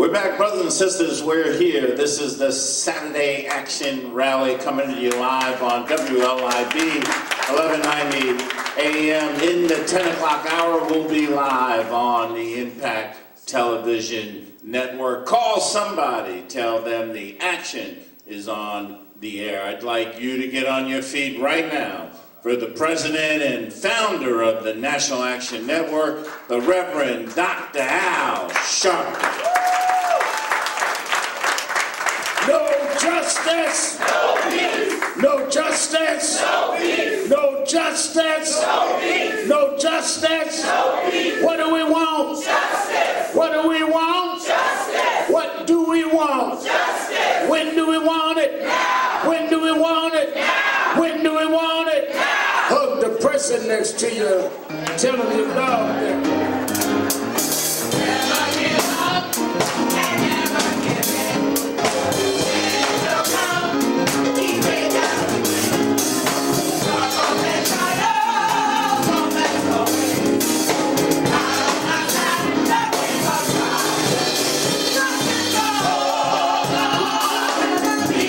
We're back, brothers and sisters. We're here. This is the Saturday Action Rally coming to you live on WLIB 1190 AM. In the 10 o'clock hour, we'll be live on the Impact Television Network. Call somebody. Tell them the action is on the air. I'd like you to get on your feet right now for the president and founder of the National Action Network, the Reverend Dr. Al Sharpton. No justice. No peace. No justice. No peace. No justice. No peace. No justice. No peace. What do we want? Justice. What do we want? Justice. What do we want? Justice. When do we want it? Now. When do we want it? Now. When do we want it? Now. Hug the person next to you. Tell them you love them. Never give up and never give in. Will come, keep it down. Struggle and triumph, don't let go. Not on my side, nothing but pride. Nothing but hold on, be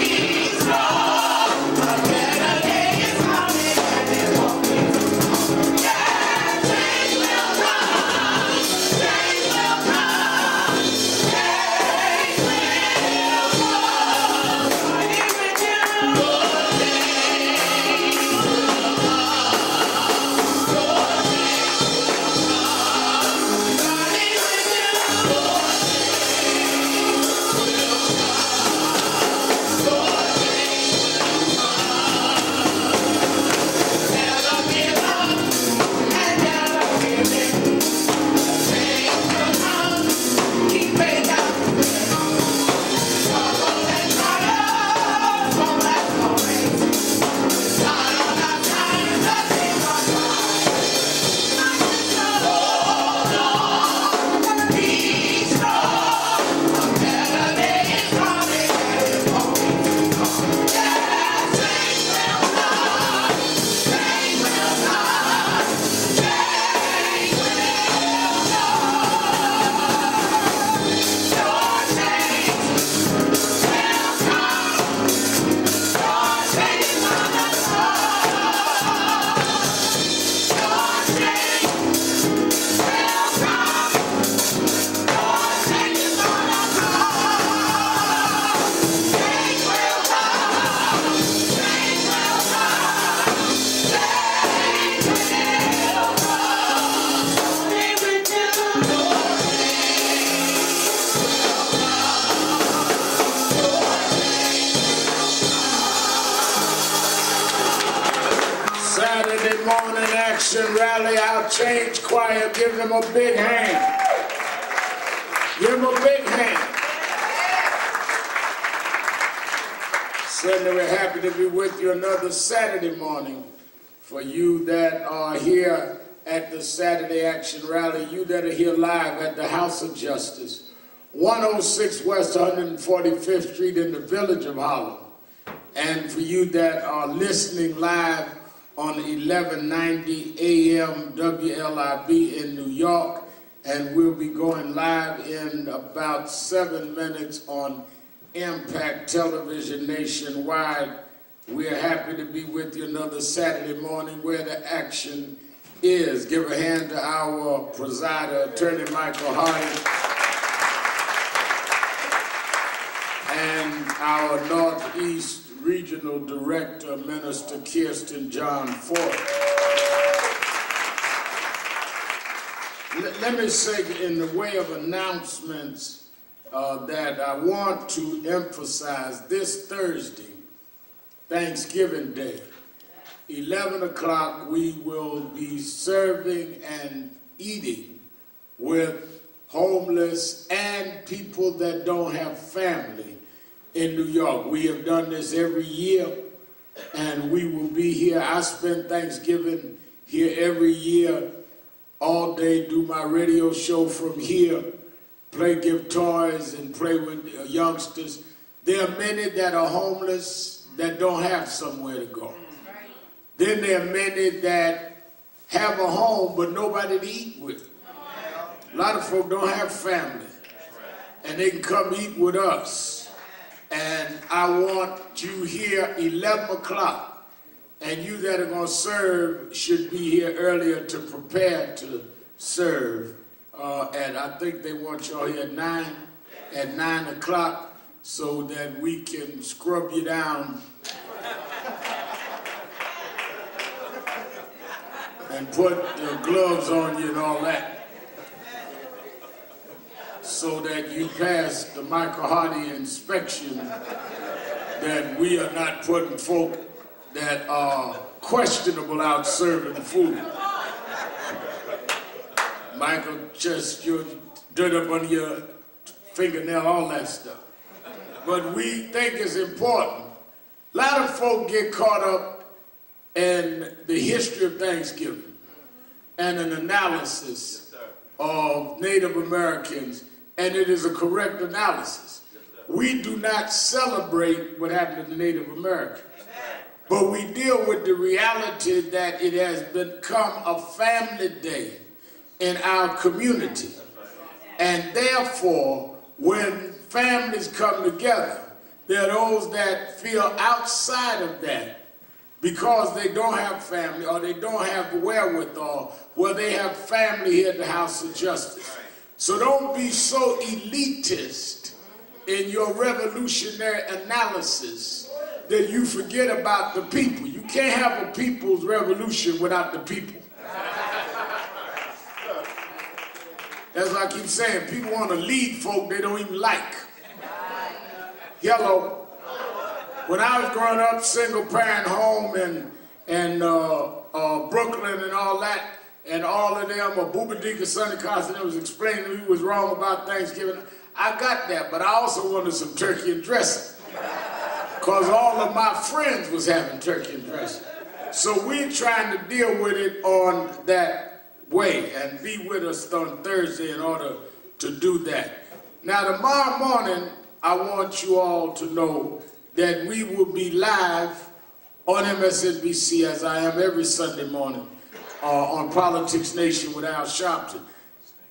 strong. A better day is coming and it won't be too long. Yeah, change will come, change will come, change will come. Starting with you. Never give up and never give in. Change will come, keep it down. Struggle and triumph, won't last always. Not on our side, nothing but pride. Nothing to hold on, be strong. A better day is coming and it won't be too long. Yeah, change will come, change will come, change will come. Your change will come, your change is gonna come. Your change will come, your change is gonna come. Change will come, change will come, change will come. Be with you. Saturday morning action rally, our change choir. Give them a big hand. Give them a big hand. Certainly we're happy to be with you another Saturday morning. For you that are here at the Saturday Action Rally, you that are here live at the House of Justice, 106 West 145th Street in the Village of Harlem. And for you that are listening live on 1190 AM WLIB in New York, and we'll be going live in about 7 minutes on Impact Television nationwide. We're happy to be with you another Saturday morning where the action is. Give a hand to our presider, Attorney Michael Harding, and our Northeast Regional Director, Minister Kirsten John Ford. Let me say in the way of announcements that I want to emphasize this Thursday, Thanksgiving Day, 11 o'clock, we will be serving and eating with homeless and people that don't have family in New York. We have done this every year, and we will be here. I spend Thanksgiving here every year, all day, do my radio show from here, play, give toys, and play with youngsters. There are many that are homeless that don't have somewhere to go. Then there are many that have a home but nobody to eat with. A lot of folk don't have family. and they can come eat with us. And I want you here 11 o'clock. And you that are going to serve should be here earlier to prepare to serve. And I think they want y'all here at 9 o'clock so that we can scrub you down and put gloves on you and all that, so that you pass the Michael Hardy inspection, that we are not putting folk that are questionable out serving food. Michael, just your dirt up under your fingernail, all that stuff. But we think it's important. A lot of folk get caught up in the history of Thanksgiving and an analysis of Native Americans, and it is a correct analysis. We do not celebrate what happened to the Native Americans, but we deal with the reality that it has become a family day in our community. And therefore, when families come together, there are those that feel outside of that because they don't have family or they don't have wherewithal, well, they have family here at the House of Justice. So don't be so elitist in your revolutionary analysis that you forget about the people. You can't have a people's revolution without the people. That's why I keep saying, people want to lead folk they don't even like. Hello. When I was growing up, single parent home and Brooklyn and all that, and all of them, Booba Deacon, Sonny Carson, was explaining to me was wrong about Thanksgiving. I got that, but I also wanted some turkey and dressing, because all of my friends was having turkey and dressing. So we're trying to deal with it on that way, and be with us on Thursday in order to do that. Now tomorrow morning, I want you all to know that we will be live on MSNBC, as I am every Sunday morning, on Politics Nation with Al Sharpton.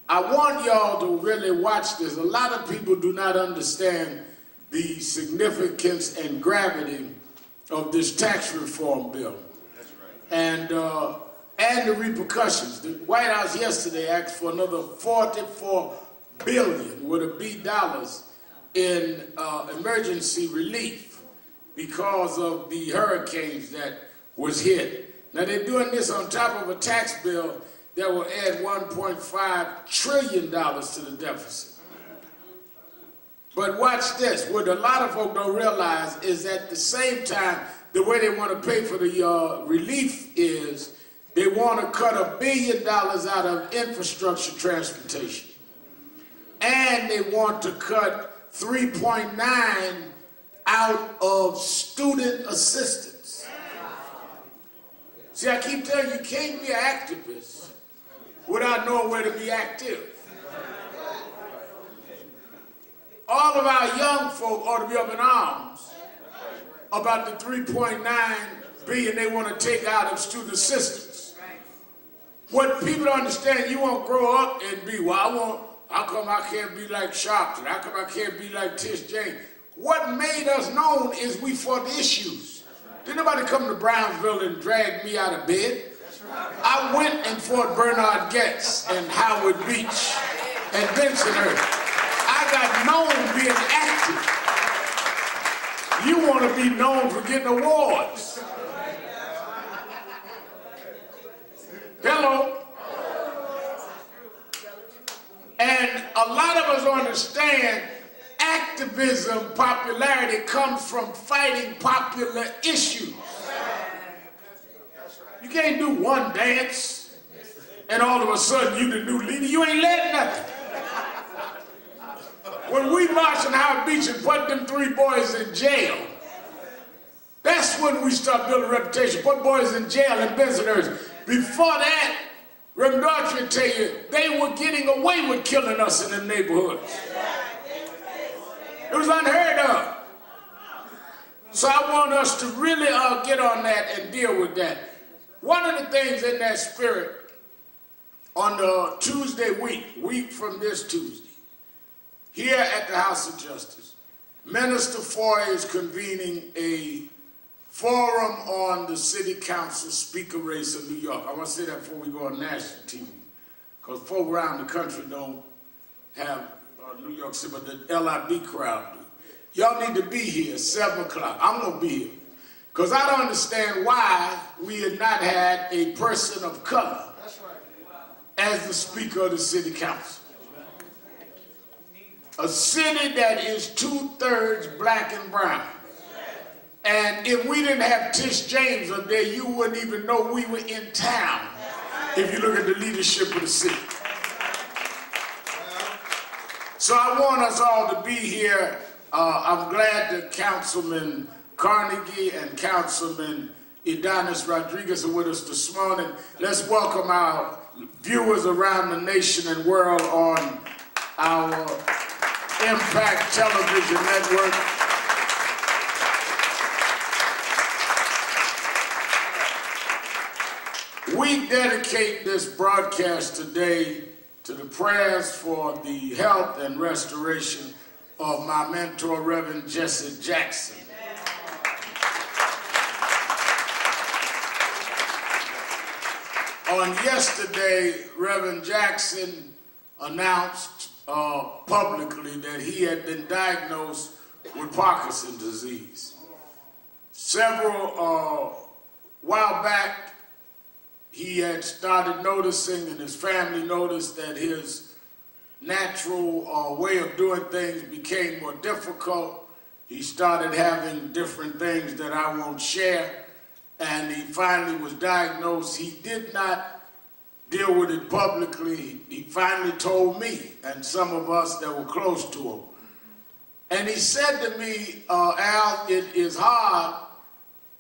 I want y'all to really watch this. A lot of people do not understand the significance and gravity of this tax reform bill. That's right. And the repercussions. The White House yesterday asked for another $44 billion with a B dollars in emergency relief because of the hurricanes that was hit. Now they're doing this on top of a tax bill that will add $1.5 trillion to the deficit. But watch this. What a lot of folk don't realize is at the same time, the way they want to pay for the relief is they want to cut $1 billion out of infrastructure transportation. And they want to cut 3.9 out of student assistance. See, I keep telling you, you can't be an activist without knowing where to be active. All of our young folk ought to be up in arms about the 3.9 billion they want to take out of student assistance. What people don't understand, you won't grow up and be, well, how come I can't be like Sharpton? How come I can't be like Tish James? What made us known is we fought the issues. Didn't nobody come to Brownsville and drag me out of bed. I went and fought Bernard Getz and Howard Beach and Bensonhurst. I got known being active. You want to be known for getting awards. Hello. And a lot of us understand activism, popularity comes from fighting popular issues. You can't do one dance and all of a sudden you the new leader. You ain't led nothing. When we marched in Howard Beach and put them 3 boys in jail, that's when we start building a reputation. Put boys in jail in Bensonhurst. Before that, Reverend Daughtry will tell you, they were getting away with killing us in them neighborhoods. It was unheard of. So I want us to really get on that and deal with that. One of the things in that spirit, on the Tuesday week from this Tuesday, here at the House of Justice, Minister Foy is convening a forum on the City Council Speaker race in New York. I want to say that before we go on national TV, because folk around the country don't have New York City, but the LIB crowd do. Y'all need to be here at 7 o'clock. I'm going to be here. Because I don't understand why we had not had a person of color as the Speaker of the City Council. A city that is 2/3 black and brown. And if we didn't have Tish James up there, you wouldn't even know we were in town if you look at the leadership of the city. So I want us all to be here. I'm glad that Councilman Carnegie and Councilman Adonis Rodriguez are with us this morning. Let's welcome our viewers around the nation and world on our Impact Television Network. We dedicate this broadcast today to the prayers for the health and restoration of my mentor, Reverend Jesse Jackson. On yesterday, Reverend Jackson announced publicly that he had been diagnosed with Parkinson's disease. Several while back, he had started noticing, and his family noticed, that his natural way of doing things became more difficult. He started having different things that I won't share, and he finally was diagnosed. He did not deal with it publicly. He finally told me and some of us that were close to him. And he said to me, Al, it is hard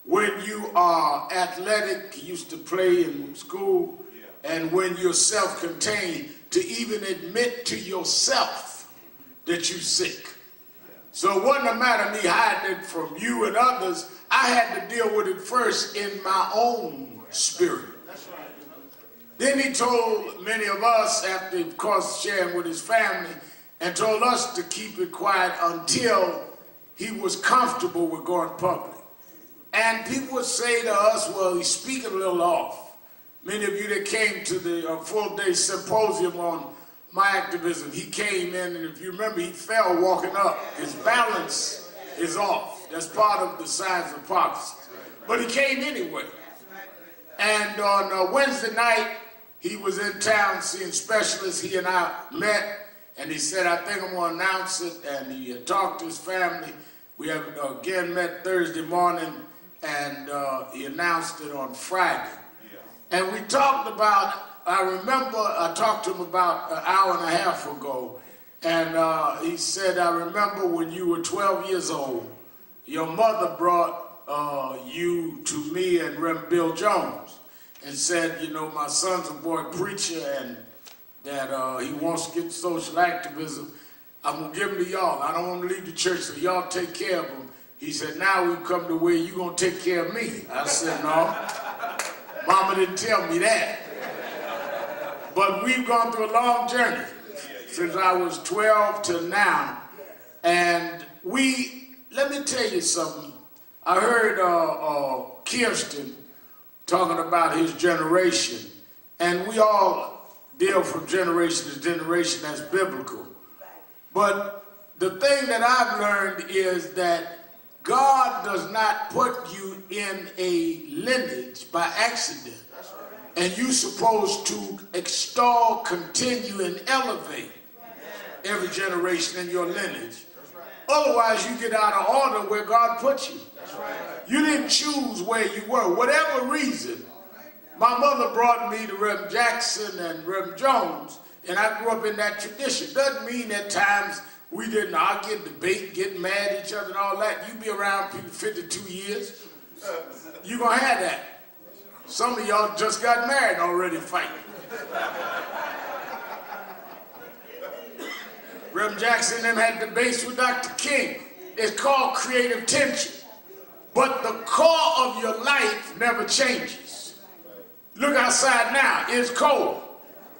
when you are athletic, he used to play in school, and when you're self-contained, to even admit to yourself that you're sick. So it wasn't a matter of me hiding it from you and others. I had to deal with it first in my own spirit. Then he told many of us, after, of course, sharing with his family, and told us to keep it quiet until he was comfortable with going public. And people would say to us, well, he's speaking a little off. Many of you that came to the full-day symposium on my activism, he came in, and if you remember, he fell walking up. His balance is off. That's part of the signs of Parkinson's. But he came anyway. And on Wednesday night, he was in town seeing specialists. He and I met, and he said, I think I'm going to announce it. And he talked to his family. We have again met Thursday morning, and he announced it on Friday. And we talked about, I remember I talked to him about an hour and a half ago, and he said, I remember when you were 12 years old, your mother brought you to me and Reverend Bill Jones and said, you know, my son's a boy preacher and that he wants to get social activism. I'm going to give him to y'all. I don't want to leave the church, so y'all take care of him. He said, now we've come to where you're going to take care of me. I said, no. Mama didn't tell me that. But we've gone through a long journey since I was 12 to now. And let me tell you something. I heard Kirsten talking about his generation. And we all deal from generation to generation, that's biblical. But the thing that I've learned is that God does not put you in a lineage by accident. And you're supposed to extol, continue, and elevate every generation in your lineage. Otherwise, you get out of order where God put you. You didn't choose where you were. Whatever reason, my mother brought me to Reverend Jackson and Reverend Jones, and I grew up in that tradition. Doesn't mean at times we didn't argue, debate, get mad at each other and all that. You be around people 52 years, you're going to have that. Some of y'all just got married already fighting. Reverend Jackson and them had debates with Dr. King. It's called creative tension. But the core of your life never changes. Look outside now, it's cold.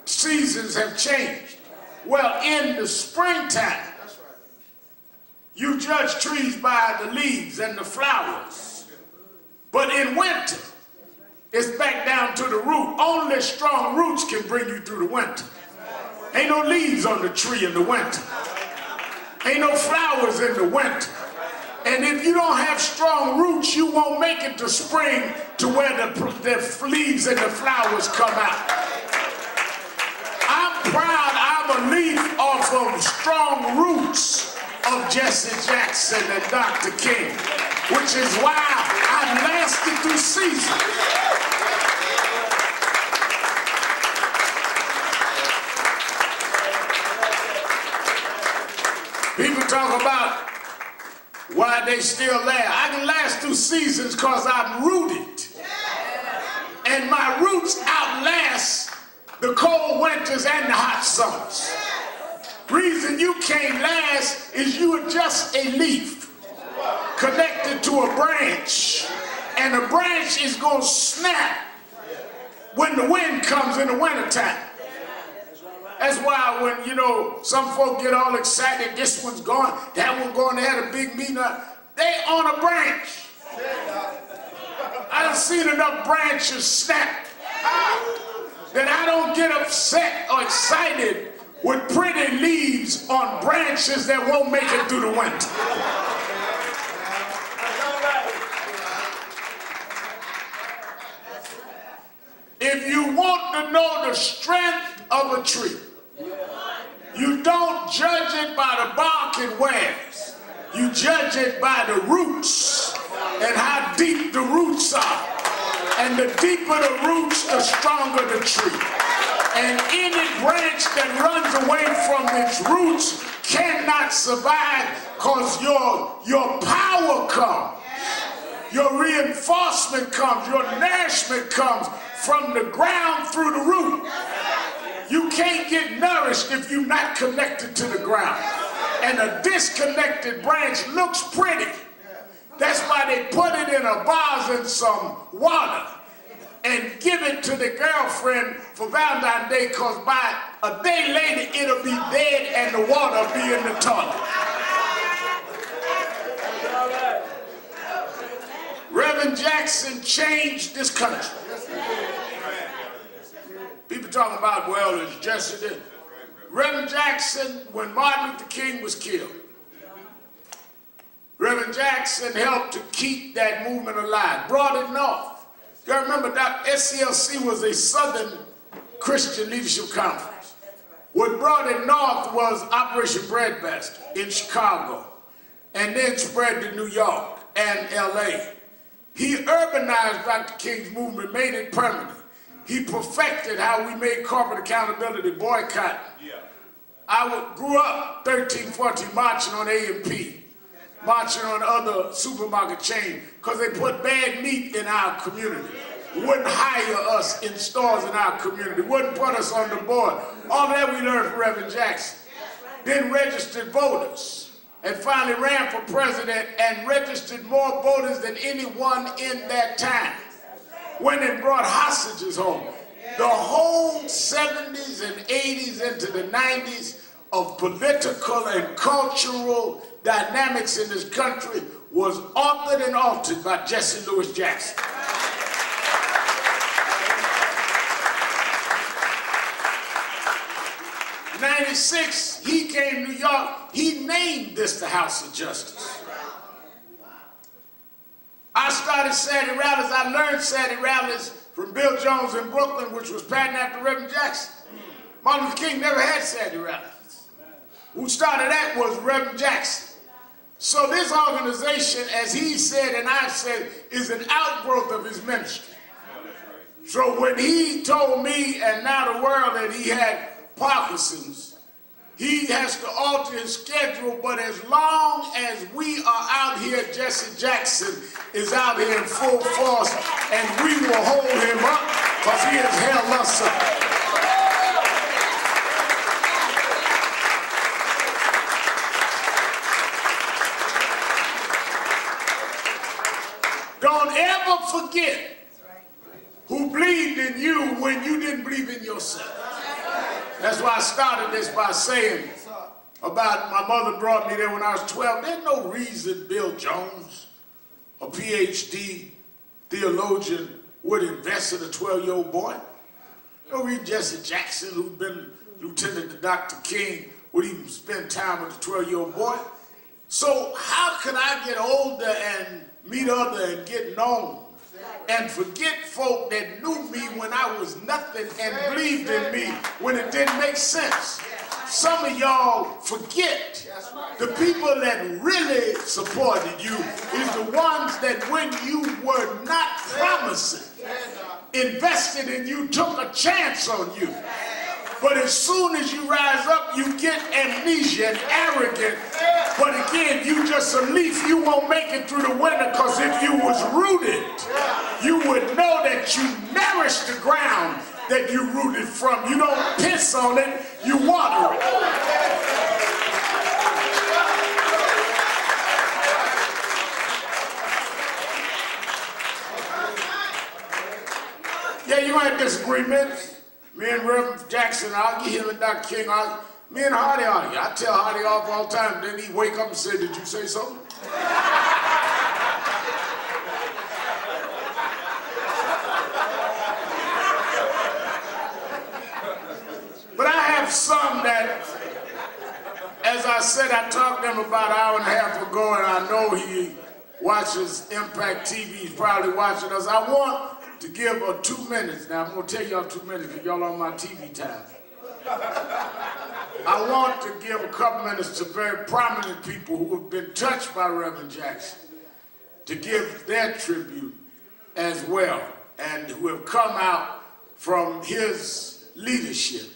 Seasons have changed. Well, in the springtime, You judge trees by the leaves and the flowers. But in winter, it's back down to the root. Only strong roots can bring you through the winter. Ain't no leaves on the tree in the winter. Ain't no flowers in the winter. And if you don't have strong roots, you won't make it to spring to where the leaves and the flowers come out. I'm proud I'm a leaf off of strong roots of Jesse Jackson and Dr. King, which is why I've lasted through seasons. People talk about why they still there. I can last through seasons because I'm rooted. And my roots outlast the cold winters and the hot summers. Reason you can't last is you are just a leaf connected to a branch. And the branch is going to snap when the wind comes in the wintertime. That's why when, you know, some folk get all excited, this one's going, that one going, they had a big meeting, they on a branch. I done seen enough branches snap that I don't get upset or excited with pretty leaves on branches that won't make it through the winter. If you want to know the strength of a tree, you don't judge it by the bark it wears. You judge it by the roots and how deep the roots are. And the deeper the roots, the stronger the tree. And any branch that runs away from its roots cannot survive because your power comes. Your reinforcement comes. Your nourishment comes from the ground through the root. You can't get nourished if you're not connected to the ground. And a disconnected branch looks pretty. That's why they put it in a vase and some water and give it to the girlfriend for Valentine's Day, because by a day later it'll be dead and the water will be in the toilet. Reverend Jackson changed this country. People talking about, well, it's Jesse did. Reverend Jackson, when Martin Luther King was killed, Reverend Jackson helped to keep that movement alive, brought it north. You gotta remember that SCLC was a Southern Christian Leadership Conference. What brought it north was Operation Breadbasket in Chicago, and then spread to New York and LA. He urbanized Dr. King's movement, made it permanent. He perfected how we made corporate accountability boycott. I grew up 13, 14 marching on A&P, marching on other supermarket chains, because they put bad meat in our community. Wouldn't hire us in stores in our community, wouldn't put us on the board. All that we learned from Reverend Jackson. Then registered voters, and finally ran for president and registered more voters than anyone in that time. Went and brought hostages home. The whole 70s and 80s into the 90s of political and cultural dynamics in this country was authored and altered by Jesse Louis Jackson. In '96, he came to New York. He named this the House of Justice. I started Saturday rallies. I learned Saturday rallies from Bill Jones in Brooklyn, which was patterned after Reverend Jackson. Martin Luther King never had Saturday rallies. Who started that was Reverend Jackson. So this organization, as he said and I've said, is an outgrowth of his ministry. So when he told me and now the world that he had Parkinson's, he has to alter his schedule, but as long as we are out here, Jesse Jackson is out here in full force, and we will hold him up because he has held us up. Don't ever forget who believed in you when you didn't believe in yourself. That's why I started this by saying, about my mother brought me there when I was 12. There's no reason Bill Jones, a PhD theologian, would invest in a 12-year-old boy. No reason Jesse Jackson, who'd been lieutenant to Dr. King, would even spend time with a 12-year-old boy. So how could I get older and meet other and get known and forget folk that knew me when I was nothing and believed in me when it didn't make sense? Some of y'all forget the people that really supported you is the ones that when you were not promising, invested in you, took a chance on you. But as soon as you rise up, you get amnesia and arrogant. But again, you just a leaf, you won't make it through the winter, because if you was rooted, you would know that you nourish the ground that you rooted from. You don't piss on it, you water it. Yeah, you might have disagreements. Me and Reverend Jackson, I'll get him and Dr. King, me and Hardy argue. I tell Hardy off all the time, then he wake up and say, did you say so? But I have some that, as I said, I talked to him about an hour and a half ago, and I know he watches Impact TV, he's probably watching us. I want to give 2 minutes. Now, I'm going to tell y'all 2 minutes because y'all on my TV time. I want to give a couple minutes to very prominent people who have been touched by Reverend Jackson to give their tribute as well, and who have come out from his leadership.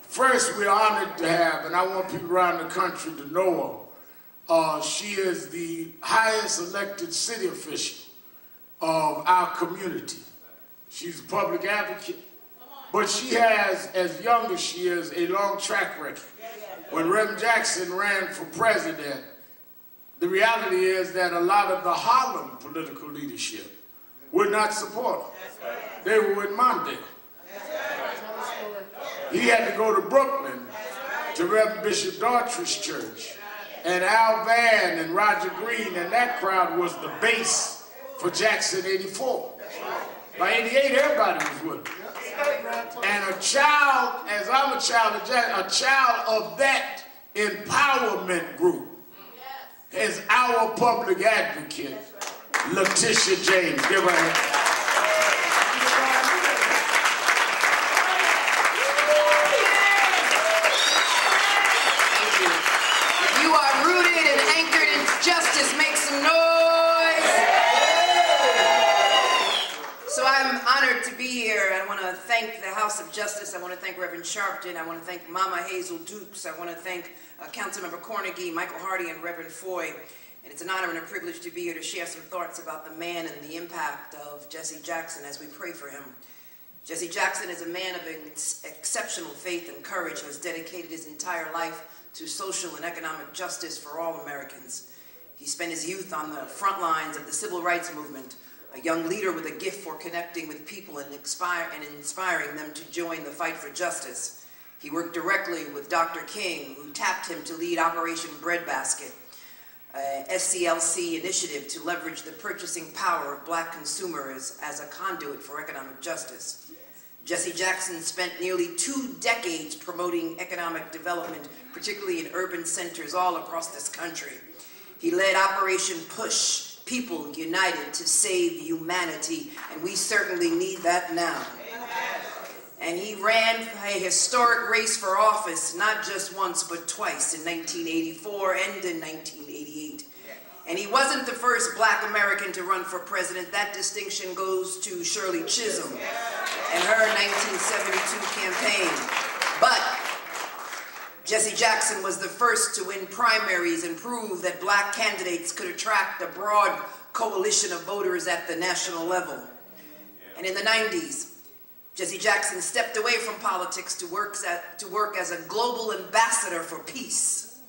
First, we're honored to have, and I want people around the country to know her. She is the highest elected city official of our community. She's a public advocate, but she has, as young as she is, a long track record. When Reverend Jackson ran for president, the reality is that a lot of the Harlem political leadership would not support her. They were with Mondale. He had to go to Brooklyn to Reverend Bishop Daughtry's church, and Al Van and Roger Green and that crowd was the base for Jackson 84. By 88, everybody was with him. And a child, as I'm a child of Jackson, a child of that empowerment group is our public advocate, Letitia James. Give her a hand. If you are rooted and anchored in justice, make some noise. So I'm honored to be here. I want to thank the House of Justice. I want to thank Reverend Sharpton. I want to thank Mama Hazel Dukes. I want to thank Councilmember Cornegie, Michael Hardy, and Reverend Foy. And it's an honor and a privilege to be here to share some thoughts about the man and the impact of Jesse Jackson as we pray for him. Jesse Jackson is a man of exceptional faith and courage who has dedicated his entire life to social and economic justice for all Americans. He spent his youth on the front lines of the civil rights movement, a young leader with a gift for connecting with people and inspiring them to join the fight for justice. He worked directly with Dr. King, who tapped him to lead Operation Breadbasket, a SCLC initiative to leverage the purchasing power of black consumers as a conduit for economic justice. Jesse Jackson spent nearly 2 decades promoting economic development, particularly in urban centers all across this country. He led Operation Push, People United to Save Humanity, and we certainly need that now. And he ran a historic race for office, not just once, but twice, in 1984 and in 1988. And he wasn't the first black American to run for president. That distinction goes to Shirley Chisholm and her 1972 campaign. But Jesse Jackson was the first to win primaries and prove that black candidates could attract a broad coalition of voters at the national level. And in the 90s, Jesse Jackson stepped away from politics to work as a global ambassador for peace.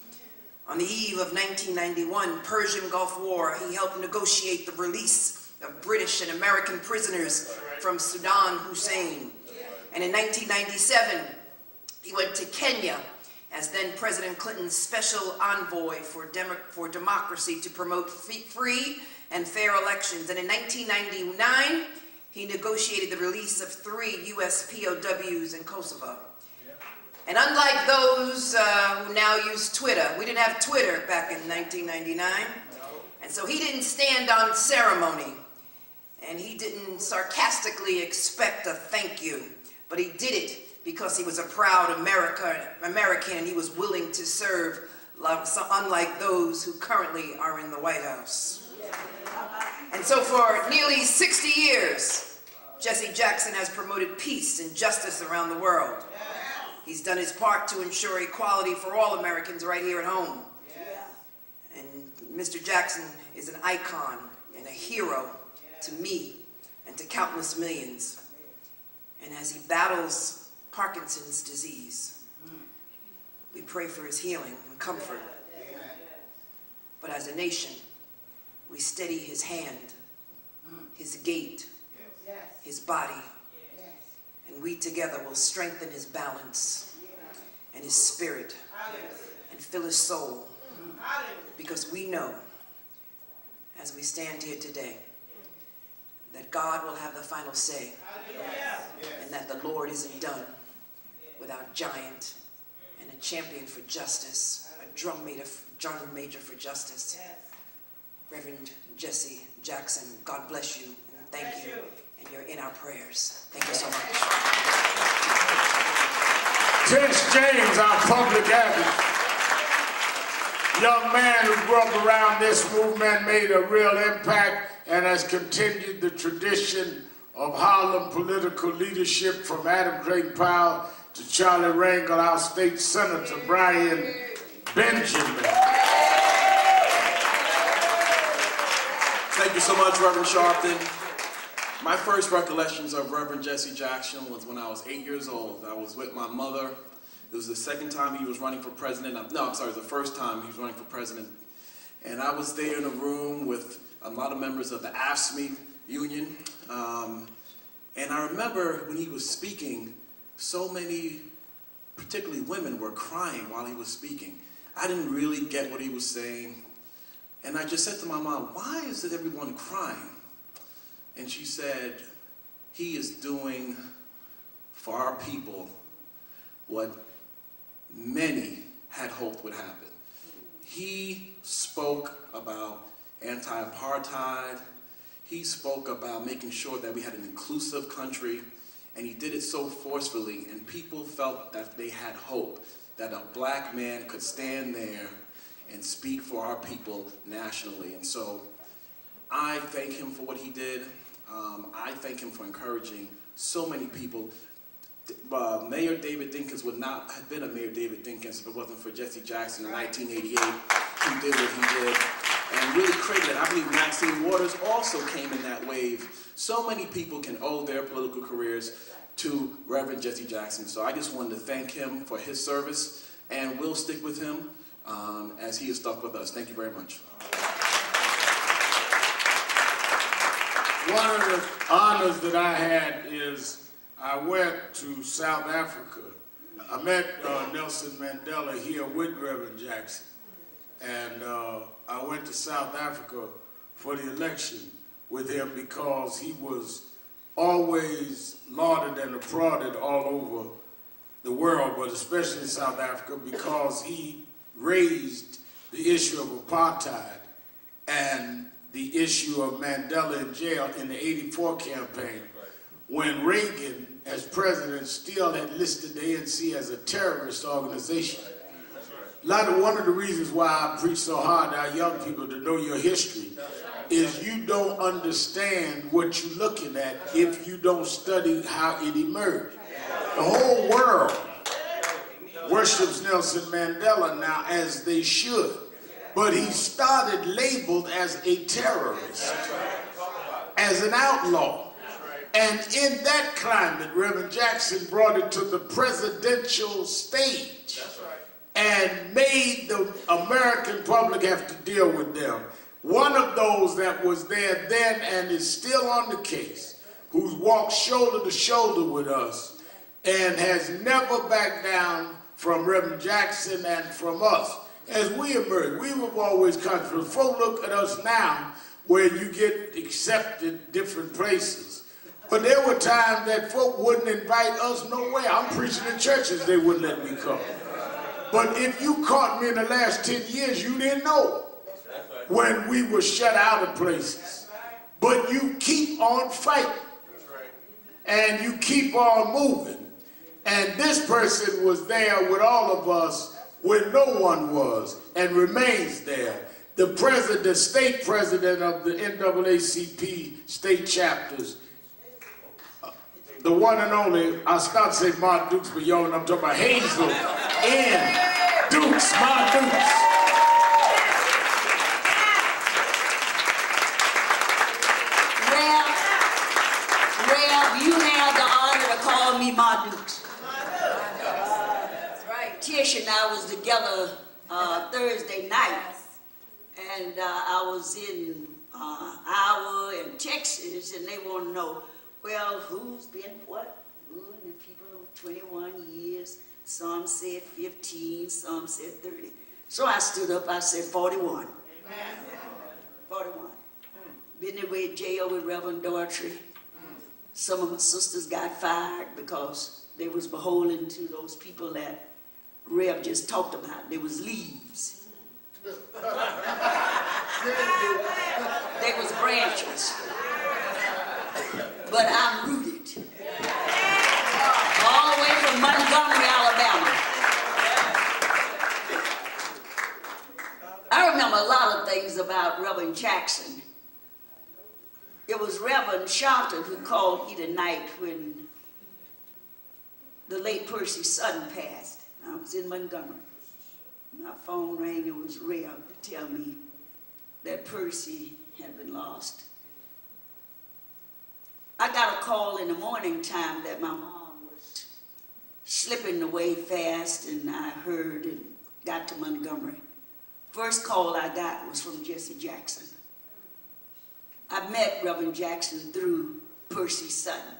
On the eve of 1991, Persian Gulf War, he helped negotiate the release of British and American prisoners from Saddam Hussein. And in 1997, he went to Kenya as then President Clinton's special envoy for democracy to promote free and fair elections. And in 1999, he negotiated the release of 3 U.S. POWs in Kosovo. And unlike those who now use Twitter, we didn't have Twitter back in 1999. And so he didn't stand on ceremony. And he didn't sarcastically expect a thank you. But he did it because he was a proud American and he was willing to serve, unlike those who currently are in the White House. And so for nearly 60 years, Jesse Jackson has promoted peace and justice around the world. He's done his part to ensure equality for all Americans right here at home. And Mr. Jackson is an icon and a hero to me and to countless millions. And as he battles Parkinson's disease, we pray for his healing and comfort. But as a nation, we steady his hand, his gait, his body, and we together will strengthen his balance and his spirit and fill his soul, because we know, as we stand here today, that God will have the final say, and that the Lord isn't done without giant and a champion for justice, a drum major for justice, Reverend Jesse Jackson. God bless you, and thank you, and you're in our prayers. Thank you so much. Tench James, our public advocate, young man who grew up around this movement, made a real impact, and has continued the tradition of Harlem political leadership from Adam Clayton Powell to Charlie Rangel, our state senator, Brian Benjamin. Thank you so much, Reverend Sharpton. My first recollections of Reverend Jesse Jackson was when I was 8 years old. I was with my mother. It was the second time he was running for president. No, I'm sorry, it was the first time he was running for president. And I was there in a room with a lot of members of the AFSCME union. And I remember when he was speaking, so many, particularly women, were crying while he was speaking. I didn't really get what he was saying. And I just said to my mom, why is it everyone crying? And she said, he is doing for our people what many had hoped would happen. He spoke about anti-apartheid. He spoke about making sure that we had an inclusive country, and he did it so forcefully, and people felt that they had hope, that a black man could stand there and speak for our people nationally. And so I thank him for what he did. I thank him for encouraging so many people. Mayor David Dinkins would not have been a Mayor David Dinkins if it wasn't for Jesse Jackson in 1988, who did what he did and really created it. I believe Maxine Waters also came in that wave. So many people can owe their political careers to Reverend Jesse Jackson. So I just wanted to thank him for his service, and we'll stick with him as he has stuck with us. Thank you very much. One of the honors that I had is I went to South Africa. I met Nelson Mandela here with Reverend Jackson. And I went to South Africa for the election with him because he was always lauded and applauded all over the world, but especially in South Africa, because he raised the issue of apartheid and the issue of Mandela in jail in the '84 campaign, when Reagan, as president, still had listed the ANC as a terrorist organization. One of the reasons why I preach so hard to our young people to know your history is you don't understand what you're looking at if you don't study how it emerged. The whole world worships Nelson Mandela now, as they should. But he started labeled as a terrorist, as an outlaw. And in that climate, Reverend Jackson brought it to the presidential stage and made the American public have to deal with them. One of those that was there then and is still on the case, who's walked shoulder to shoulder with us and has never backed down from Reverend Jackson and from us as we emerge. We have always controversial. Folk look at us now where you get accepted different places. But there were times that folk wouldn't invite us nowhere. I'm preaching in churches, they wouldn't let me come. But if you caught me in the last 10 years, you didn't know when we were shut out of places. But you keep on fighting. And you keep on moving. And this person was there with all of us when no one was and remains there. The president, the state president of the NAACP state chapters, the one and only, I start to say Ma Dukes, but y'all know I'm talking about Hazel N. Dukes, Ma Dukes. Well, you have the honor to call me Ma Dukes. That's right. Tish and I was together Thursday night, and I was in Iowa and Texas, and they want to know, well, who's been what? Who, and the people 21 years, some said 15, some said 30. So I stood up, I said 41. 41. Been away in jail with Reverend Daughtry. Some of my sisters got fired because they was beholden to those people that Rev just talked about. They was leaves. They was branches. But I'm rooted. All the way from Montgomery, Alabama. I remember a lot of things about Reverend Jackson. It was Reverend Sharpton who called me the night when the late Percy Sutton passed. I was in Montgomery. My phone rang, it was Rev to tell me that Percy had been lost. I got a call in the morning time that my mom was slipping away fast, and I heard and got to Montgomery. First call I got was from Jesse Jackson. I met Reverend Jackson through Percy Sutton.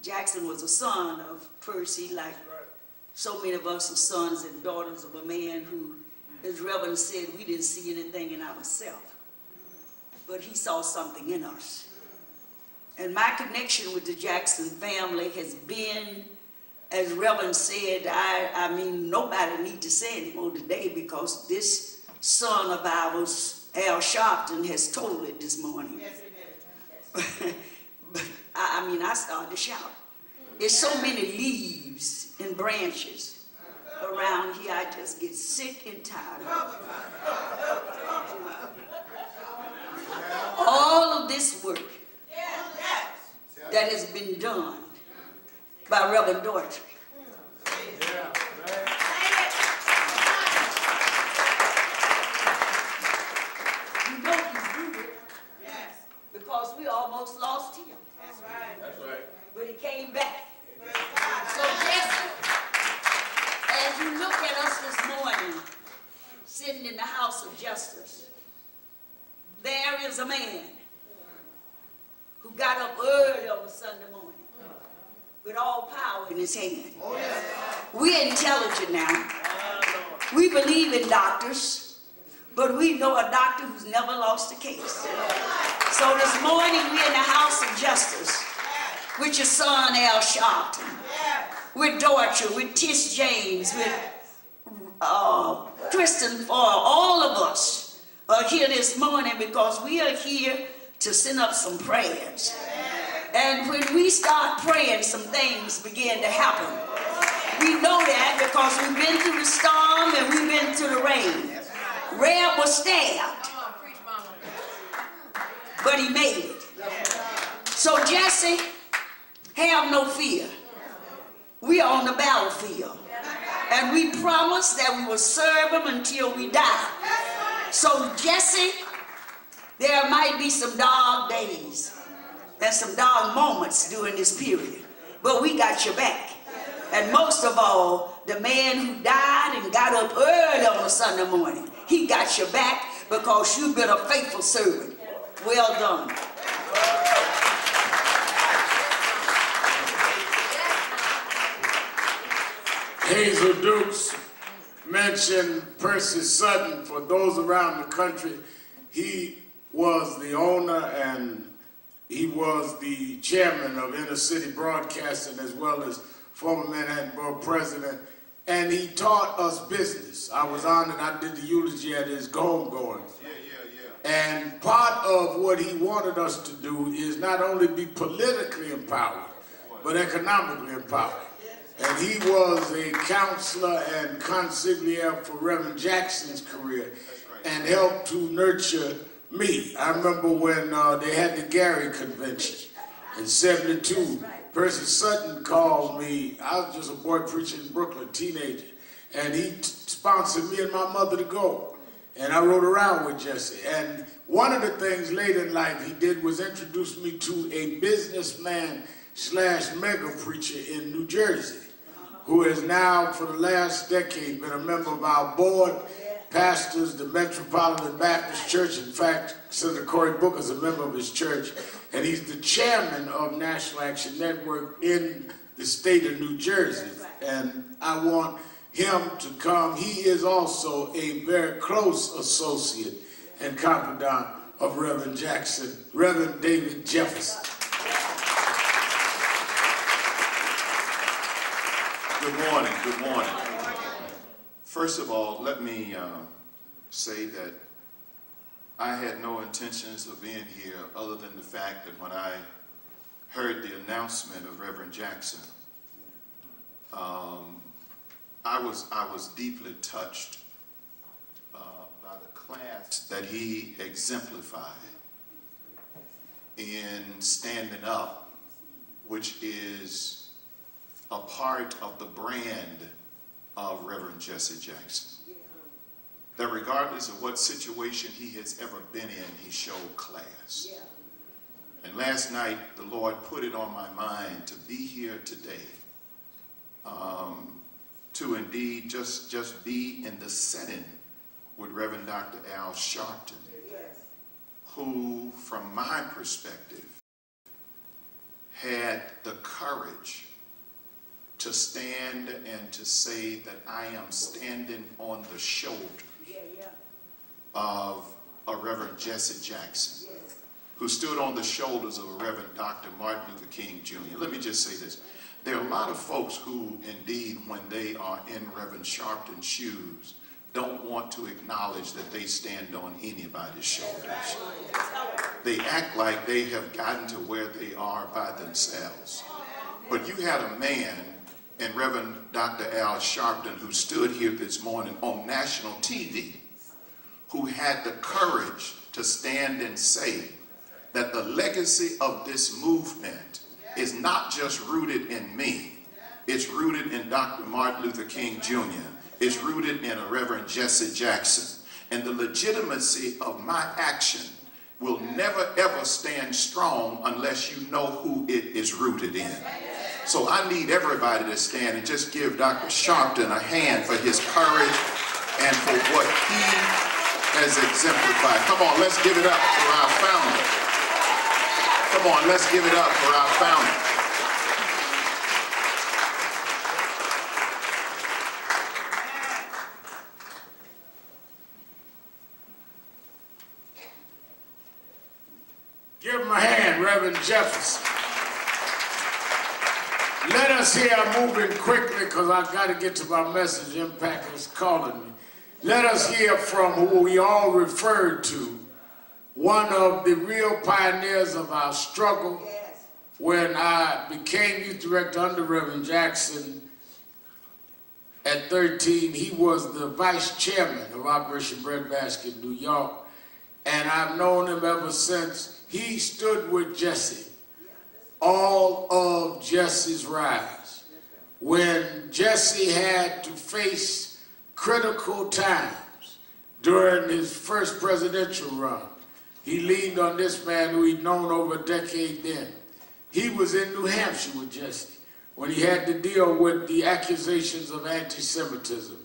Jackson was a son of Percy, like so many of us are sons and daughters of a man who, as Reverend said, we didn't see anything in ourselves, but he saw something in us. And my connection with the Jackson family has been, as Reverend said, I mean, nobody need to say anymore today because this son of ours, Al Sharpton, has told it this morning. Yes, it did. But I mean, I started to shout. There's so many leaves and branches around here, I just get sick and tired of it. All of this work that has been done by Reverend Daughtry. You know he's rooted because we almost lost him. That's right. But he came back. So Jesse, as you look at us this morning, sitting in the house of justice, there is a man who got up early on a Sunday morning with all power in his hand. We're intelligent now. We believe in doctors, but we know a doctor who's never lost a case. So this morning we're in the house of justice with your son Al Sharpton, with Daughtry, with Tish James, with Kristen Foyle. All of us are here this morning because we are here to send up some prayers. And when we start praying, some things begin to happen. We know that because we've been through the storm and we've been through the rain. Rev was stabbed, but he made it. So Jesse, have no fear. We are on the battlefield. And we promise that we will serve him until we die. So Jesse, there might be some dark days and some dark moments during this period, but we got your back. And most of all, the man who died and got up early on a Sunday morning, he got your back because you've been a faithful servant. Well done. Hazel Dukes mentioned Percy Sutton. For those around the country, he was the owner and he was the chairman of Inner City Broadcasting, as well as former Manhattan Borough president, and he taught us business. I was honored. I did the eulogy at his homegoing. And part of what he wanted us to do is not only be politically empowered, but economically empowered. And he was a counselor and consigliere for Reverend Jackson's career and helped to nurture me. I remember when they had the Gary Convention in '72. Percy Sutton called me. I was just a boy preaching in Brooklyn, teenager, and he sponsored me and my mother to go. And I rode around with Jesse. And one of the things late in life he did was introduce me to a businessman / mega preacher in New Jersey, who has now, for the last decade, been a member of our board, pastors the Metropolitan Baptist Church. In fact, Senator Cory Booker is a member of his church, and he's the chairman of National Action Network in the state of New Jersey. And I want him to come. He is also a very close associate and confidant of Reverend Jackson, Reverend David Jefferson. Good morning, good morning. First of all, let me say that I had no intentions of being here other than the fact that when I heard the announcement of Reverend Jackson, I was deeply touched by the class that he exemplified in standing up, which is a part of the brand of Reverend Jesse Jackson. That regardless of what situation he has ever been in, he showed class. And last night, the Lord put it on my mind to be here today, to indeed just be in the setting with Reverend Dr. Al Sharpton, who, from my perspective, had the courage to stand and to say that I am standing on the shoulders of a Reverend Jesse Jackson, who stood on the shoulders of a Reverend Dr. Martin Luther King Jr. Let me just say this. There are a lot of folks who, indeed, when they are in Reverend Sharpton's shoes, don't want to acknowledge that they stand on anybody's shoulders. They act like they have gotten to where they are by themselves. But you had a man in Reverend Dr. Al Sharpton who stood here this morning on national TV, who had the courage to stand and say that the legacy of this movement is not just rooted in me, it's rooted in Dr. Martin Luther King Jr., it's rooted in a Reverend Jesse Jackson. And the legitimacy of my action will never ever stand strong unless you know who it is rooted in. So I need everybody to stand and just give Dr. Sharpton a hand for his courage and for what he has exemplified. Come on, let's give it up for our founder. Come on, let's give it up for our founder. Give him a hand, Reverend Jefferson. Let us hear, I'm moving quickly because I've got to get to my message. Impact is calling me. Let us hear from who we all referred to, one of the real pioneers of our struggle. When I became youth director under Reverend Jackson at 13, he was the vice chairman of Operation Breadbasket New York, and I've known him ever since. He stood with Jesse all of Jesse's rise. When Jesse had to face critical times during his first presidential run, he leaned on this man who he'd known over a decade then. He was in New Hampshire with Jesse when he had to deal with the accusations of anti-Semitism.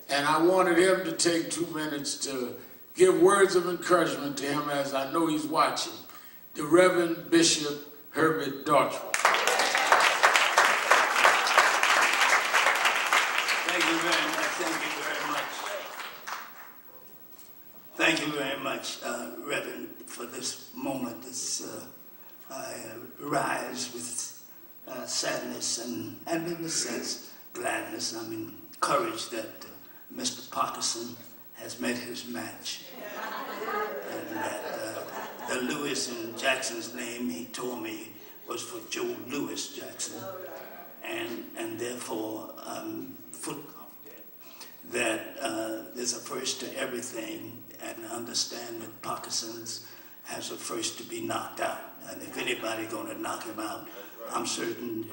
And I wanted him to take 2 minutes to give words of encouragement to him, as I know he's watching, the Reverend Bishop Herbert Daughtry. Thank you very much. Thank you very much, Reverend, for this moment. I rise with sadness and in a sense, gladness. I'm encouraged that Mr. Parkinson has met his match. And that the Lewis in Jackson's name, he told me, was for Joe Louis Jackson. And therefore, I'm fully confident that there's a first to everything, and I understand that Parkinson's has a first to be knocked out. And if anybody gonna knock him out, I'm certain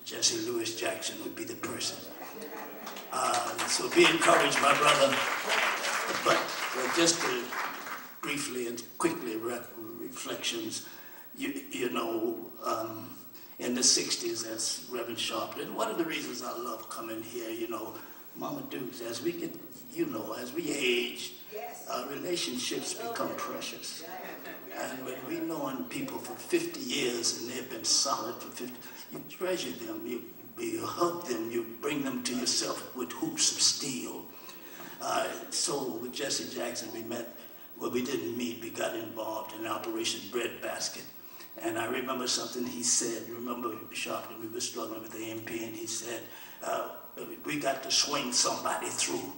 Jesse Louis Jackson would be the person. So be encouraged, my brother. But just to briefly and quickly reflections, you know, in the 60s, as Reverend Sharpton, one of the reasons I love coming here, you know, Mama Dukes, as we get, you know, as we age, relationships become precious. And when we known people for 50 years and they've been solid for 50, you treasure them, you hug them, you bring them to yourself with hoops of steel. So with Jesse Jackson, we met, well, we didn't meet, we got involved in Operation Breadbasket. And I remember something he said, remember Sharpton, we were struggling with the MP, and he said, we got to swing somebody through,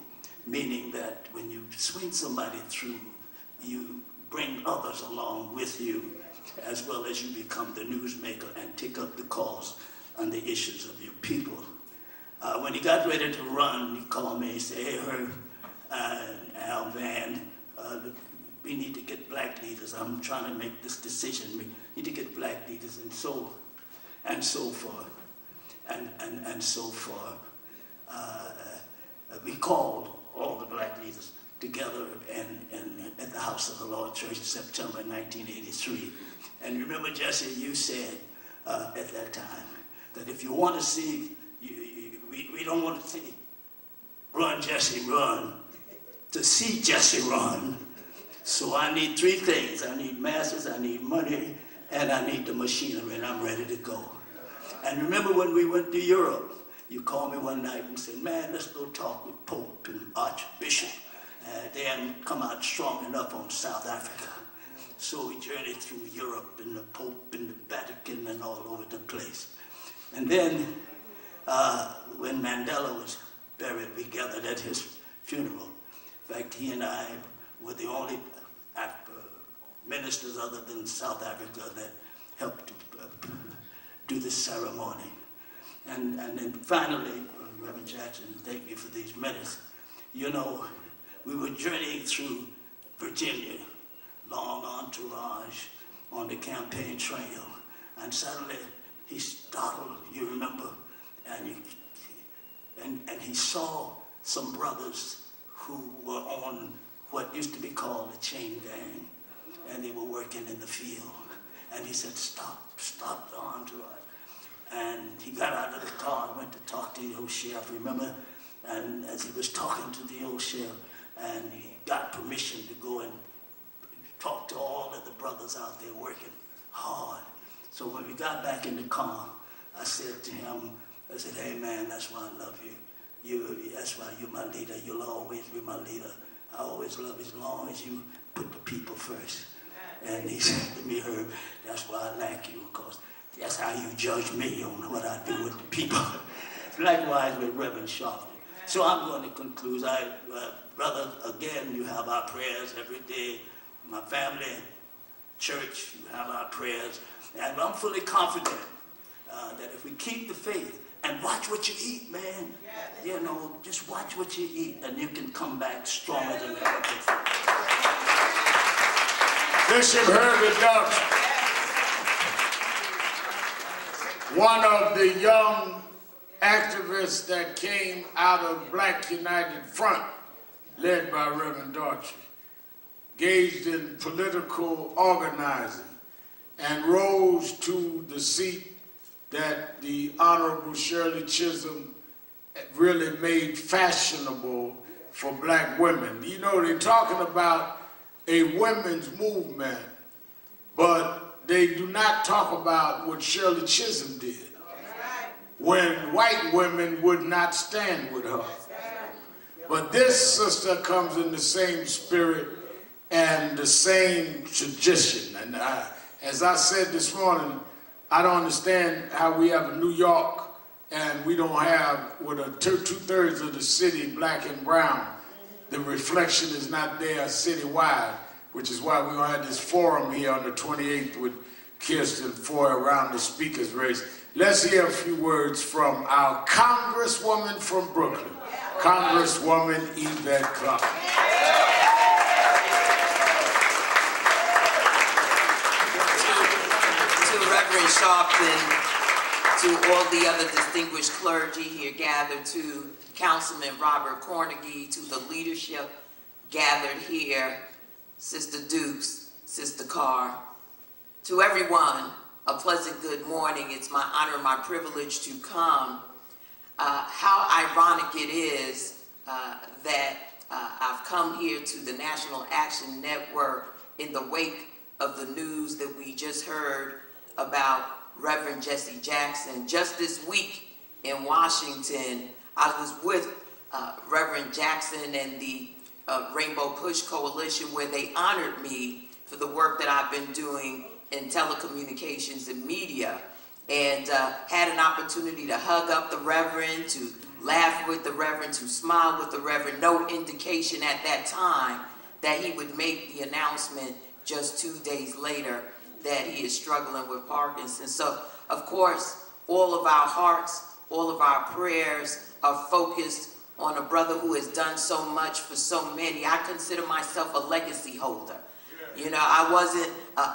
meaning that when you swing somebody through, you bring others along with you, as well as you become the newsmaker and take up the cause on the issues of your people. When he got ready to run, he called me and said, hey, Herb, Al Van, we need to get black leaders. I'm trying to make this decision. We need to get black leaders, and so forth. And so forth. We called all the black leaders together at the House of the Lord Church in September 1983. And remember, Jesse, you said at that time that if you want to see, we don't want to see run, Jesse, run. To see Jesse run. So I need three things. I need masses, I need money, and I need the machinery, and I'm ready to go. And remember when we went to Europe, you called me one night and said, man, let's go talk with Pope and Archbishop. They hadn't come out strong enough on South Africa. So we journeyed through Europe and the Pope and the Vatican and all over the place. And then when Mandela was buried, we gathered at his funeral. In fact, he and I were the only ministers other than South Africa that helped to do this ceremony. And then finally, Reverend Jackson, thank you for these minutes. You know, we were journeying through Virginia, long entourage on the campaign trail, and suddenly he startled, you remember, and he saw some brothers who were on what used to be called a chain gang, and they were working in the field. And he said, stop the entourage. And he got out of the car and went to talk to the old sheriff, remember? And as he was talking to the old sheriff, and he got permission to go and talk to all of the brothers out there working hard. So when we got back in the car, I said to him, I said, hey man, that's why I love you. That's why you're my leader. You'll always be my leader. I always love you as long as you put the people first. And he said to me, Herb, that's why I like you, because that's how you judge me on what I do with the people. Likewise with Reverend Sharpton. So I'm going to conclude. Brother, again, you have our prayers every day. My family, church, you have our prayers. And I'm fully confident that if we keep the faith and watch what you eat, man, you know, just watch what you eat, and you can come back stronger than ever before. Bishop Herbert Dux, one of the young activists that came out of Black United Front, led by Reverend Daughtry, engaged in political organizing, and rose to the seat that the Honorable Shirley Chisholm really made fashionable for black women. You know, they're talking about a women's movement, but they do not talk about what Shirley Chisholm did when white women would not stand with her. But this sister comes in the same spirit and the same tradition. And as I said this morning, I don't understand how we have a New York and we don't have, with a two-thirds of the city black and brown, the reflection is not there citywide, which is why we're gonna have this forum here on the 28th with Kirsten Foy around the speaker's race. Let's hear a few words from our Congresswoman from Brooklyn, Congresswoman Yvette Clarke. To Reverend Sharpton, to all the other distinguished clergy here gathered, to Councilman Robert Cornegy, to the leadership gathered here, Sister Dukes, Sister Carr, to everyone, a pleasant good morning. It's my honor and my privilege to come. How ironic it is that I've come here to the National Action Network in the wake of the news that we just heard about Reverend Jesse Jackson. Just this week in Washington, I was with Reverend Jackson and the Rainbow Push Coalition, where they honored me for the work that I've been doing in telecommunications and media, and had an opportunity to hug up the Reverend, to laugh with the Reverend, to smile with the Reverend. No indication at that time that he would make the announcement just 2 days later that he is struggling with Parkinson's. So, of course, all of our hearts, all of our prayers are focused on a brother who has done so much for so many. I consider myself a legacy holder. You know, I wasn't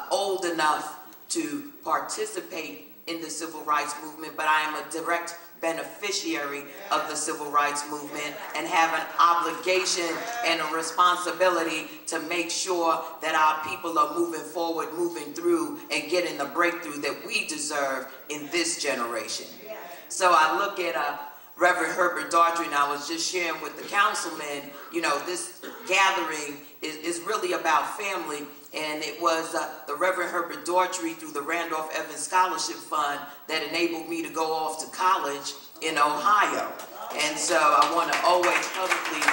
old enough to participate in the civil rights movement, but I am a direct beneficiary of the civil rights movement and have an obligation and a responsibility to make sure that our people are moving forward, moving through, and getting the breakthrough that we deserve in this generation. So I look at Reverend Herbert Daughtry, and I was just sharing with the councilman, you know, this gathering is really about family, and it was the Reverend Herbert Daughtry through the Randolph Evans Scholarship Fund that enabled me to go off to college in Ohio. And so I want to always publicly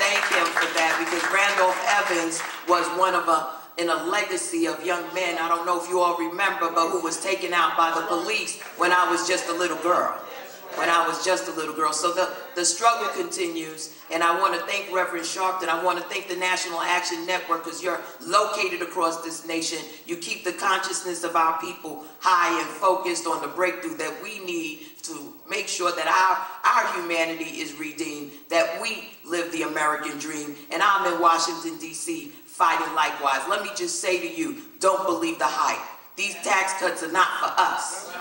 thank him for that, because Randolph Evans was one of in a legacy of young men, I don't know if you all remember, but who was taken out by the police when I was just a little girl. So the struggle continues, and I want to thank Reverend Sharpton. I want to thank the National Action Network, because you're located across this nation. You keep the consciousness of our people high and focused on the breakthrough that we need to make sure that our humanity is redeemed, that we live the American dream. And I'm in Washington, D.C., fighting likewise. Let me just say to you, don't believe the hype. These tax cuts are not for us.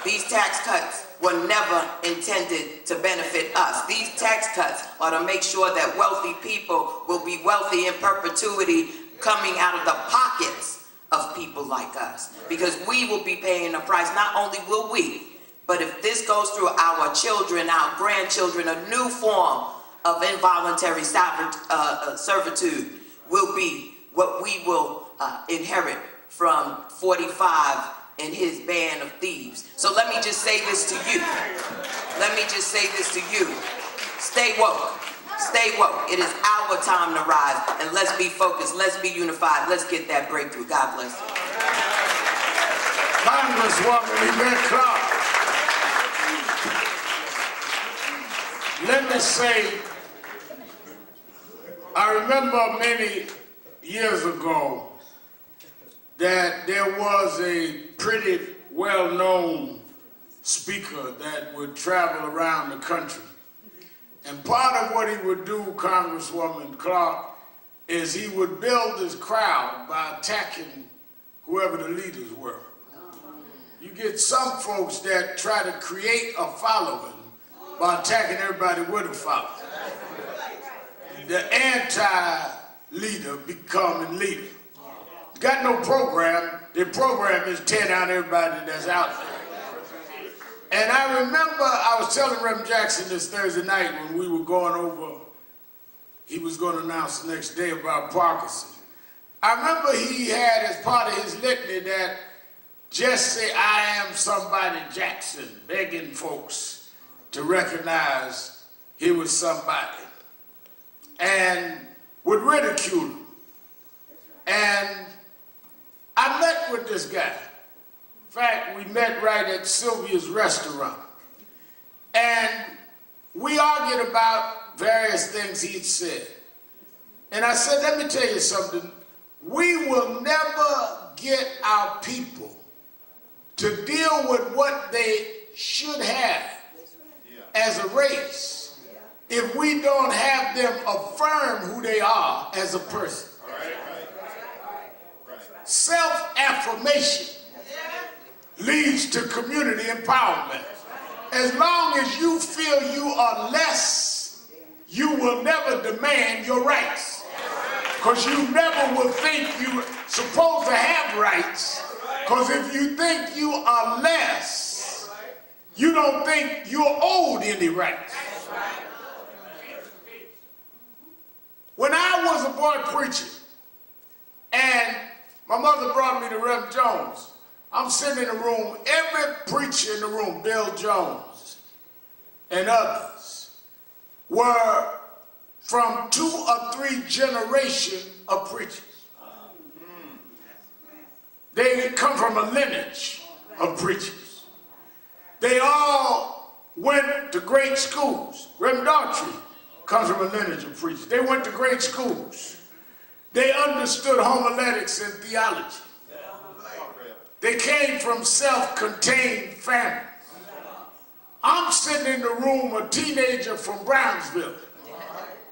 These tax cuts were never intended to benefit us. These tax cuts are to make sure that wealthy people will be wealthy in perpetuity, coming out of the pockets of people like us. Because we will be paying a price. Not only will we, but if this goes through our children, our grandchildren, a new form of involuntary servitude will be what we will inherit from 45 and his band of thieves. So let me just say this to you. Stay woke. Stay woke. It is our time to rise, and let's be focused. Let's be unified. Let's get that breakthrough. God bless you. Congresswoman Yvette Clarke. Let me say, I remember many years ago that there was a pretty well-known speaker that would travel around the country. And part of what he would do, Congresswoman Clarke, is he would build his crowd by attacking whoever the leaders were. You get some folks that try to create a following by attacking everybody with a following. The anti-leader becoming leader. Got no program. The program is tear down everybody that's out there. And I remember I was telling Reverend Jackson this Thursday night when we were going over, he was going to announce the next day about Parkinson. I remember he had as part of his litany that just say, I am somebody Jackson, begging folks to recognize he was somebody. and would ridicule him. And I met with this guy. In fact, we met right at Sylvia's restaurant. And we argued about various things he'd said. And I said, let me tell you something. We will never get our people to deal with what they should have as a race if we don't have them affirm who they are as a person. Self-affirmation leads to community empowerment. As long as you feel you are less, you will never demand your rights. Because you never will think you're supposed to have rights. Because if you think you are less, you don't think you're owed any rights. When I was a boy preaching, and my mother brought me to Reverend Jones, I'm sitting in the room, every preacher in the room, Bill Jones and others, were from 2 or 3 generations of preachers. They come from a lineage of preachers. They all went to great schools. Reverend Daughtry comes from a lineage of preachers. They went to great schools. They understood homiletics and theology. They came from self-contained families. I'm sitting in the room, a teenager from Brownsville,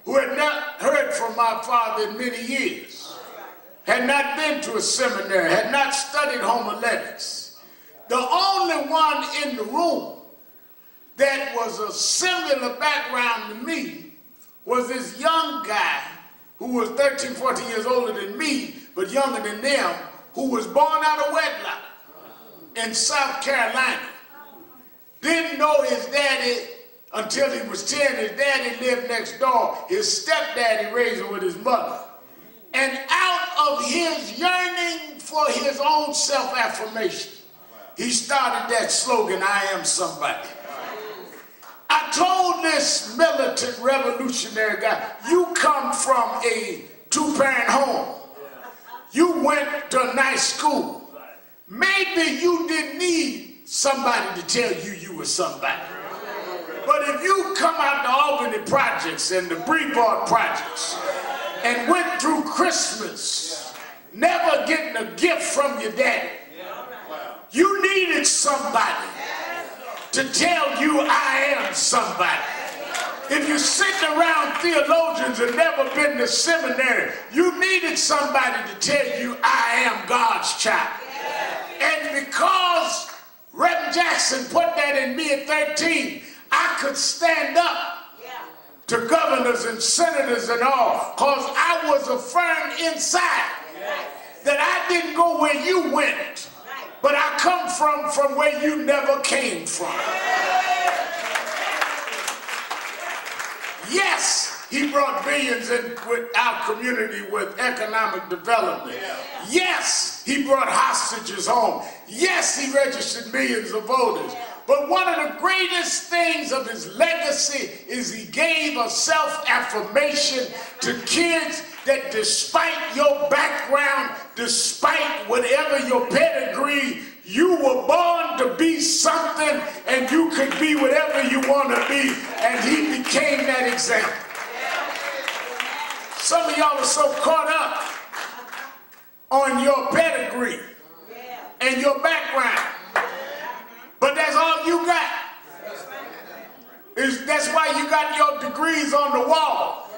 who had not heard from my father in many years, had not been to a seminary, had not studied homiletics. The only one in the room that was a similar background to me was this young guy who was 13, 14 years older than me, but younger than them, who was born out of wedlock in South Carolina. Didn't know his daddy until he was 10. His daddy lived next door. His stepdaddy raised him with his mother. And out of his yearning for his own self-affirmation, he started that slogan, I am somebody. I told this militant revolutionary guy, you come from a 2-parent home. You went to a nice school. Maybe you didn't need somebody to tell you you were somebody. But if you come out the Albany projects and the Brevard projects and went through Christmas never getting a gift from your daddy, you needed somebody to tell you I am somebody. If you're sitting around theologians and never been to seminary, you needed somebody to tell you I am God's child. And because Reverend Jackson put that in me at 13, I could stand up to governors and senators and all, because I was affirmed inside that I didn't go where you went, but I come from where you never came from. Yes, he brought billions in with our community with economic development. Yes, he brought hostages home. Yes, he registered millions of voters. But one of the greatest things of his legacy is he gave a self-affirmation to kids that despite your background, despite whatever your pedigree, you were born to be something and you could be whatever you want to be. And he became that example. Some of y'all are so caught up on your pedigree and your background. But that's all you got. That's why you got your degrees on the wall.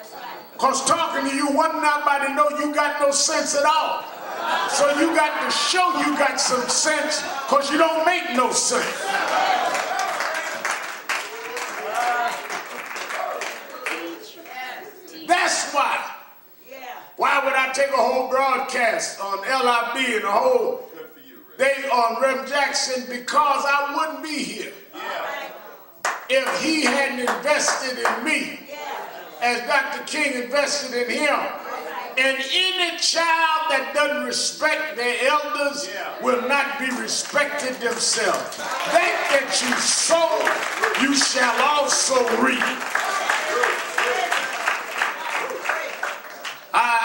Because talking to you, wouldn't nobody know you got no sense at all. So you got to show you got some sense, because you don't make no sense. That's why. Why would I take a whole broadcast on LIB and a whole day on Reverend Jackson? Because I wouldn't be here if he hadn't invested in me as Dr. King invested in him. And any child that doesn't respect their elders will not be respected themselves. That you sow, you shall also reap.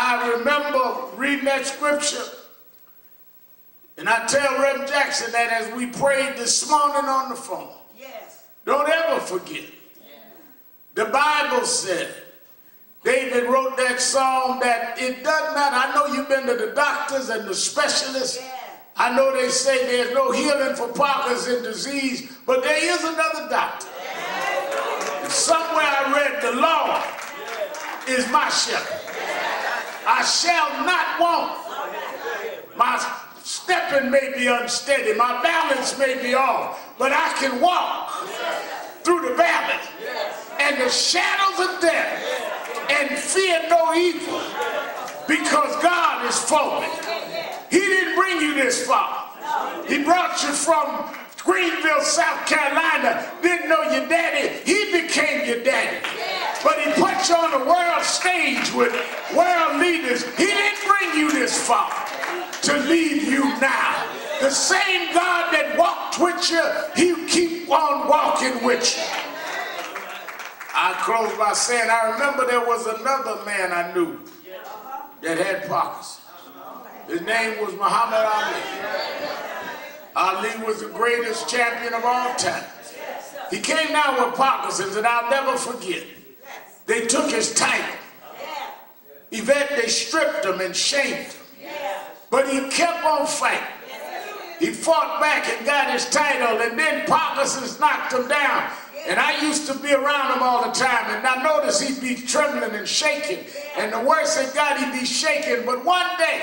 I remember reading that scripture, and I tell Reverend Jackson that as we prayed this morning on the phone, Yes. don't ever forget. The Bible said, David wrote that song that it doesn't matter. I know you've been to the doctors and the specialists. Yeah. I know they say there's no healing for Parkinson's disease, but there is another doctor. And somewhere I read the Lord is my shepherd. I shall not want. My stepping may be unsteady, my balance may be off, but I can walk through the valley and the shadows of death and fear no evil because God is for me. He didn't bring you this far. He brought you from Greenville, South Carolina. Didn't know your daddy. He became your daddy. But he put you on the world stage with world leaders. He didn't bring you this far to leave you now. The same God that walked with you, he'll keep on walking with you. I close by saying I remember there was another man I knew that had Parkinson's. His name was Muhammad Ali. Ali was the greatest champion of all time. He came down with Parkinson's, and I'll never forget. They took his title. Yvette, they stripped him and shamed him. But he kept on fighting. He fought back and got his title, and then Parkinson's knocked him down. And I used to be around him all the time, and I noticed he'd be trembling and shaking. And the worse it got, he'd be shaking. But one day,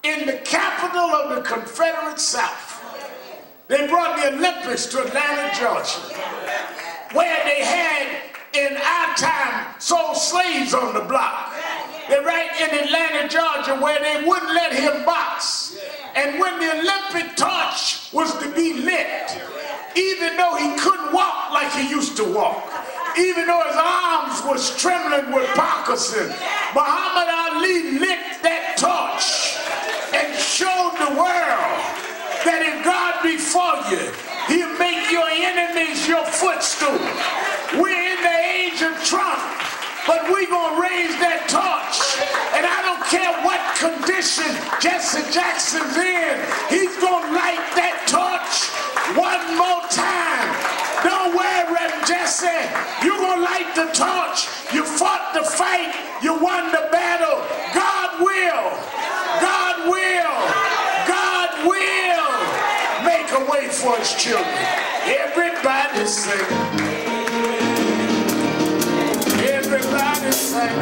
in the capital of the Confederate South, they brought the Olympics to Atlanta, Georgia, where they had, in our time, sold slaves on the block. They're right in Atlanta, Georgia, where they wouldn't let him box. And when the Olympic torch was to be lit, even though he couldn't walk like he used to walk, even though his arms was trembling with Parkinson, Muhammad Ali lit that torch and showed the world that if God be for you, he'll make your enemies your footstool. We're in the age of Trump, but we're going to raise that torch. And I don't care what condition Jesse Jackson's in, he's going to light that torch one more time. Don't worry, Reverend Jesse. You're going to light the torch. You fought the fight. You won the battle. God will. God will. God will make a way for his children. Everybody sing. Everybody sing.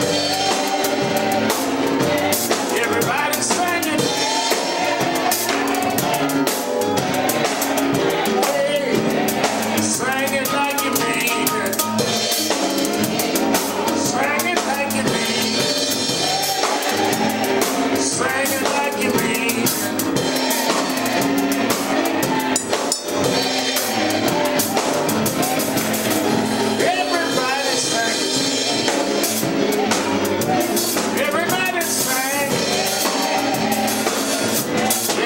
Everybody singing. Sing it like you mean it. Sing it like you mean it. Sing it like you mean it. Everybody sing. Everybody sing.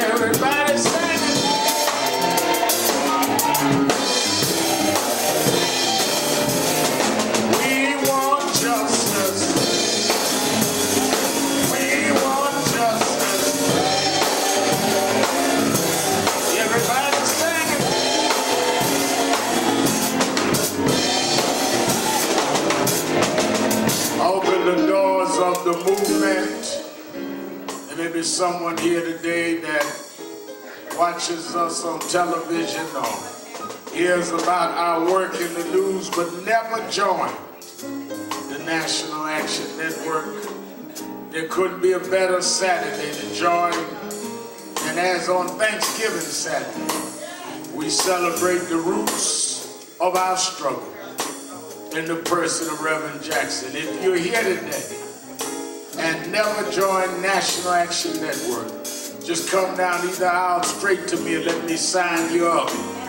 Everybody sing. The doors of the movement, and maybe someone here today that watches us on television or hears about our work in the news but never joined the National Action Network. There couldn't be a better Saturday to join, and as on Thanksgiving Saturday, we celebrate the roots of our struggle in the person of Reverend Jackson. If you're here today and never joined National Action Network, just come down either aisle straight to me and let me sign you up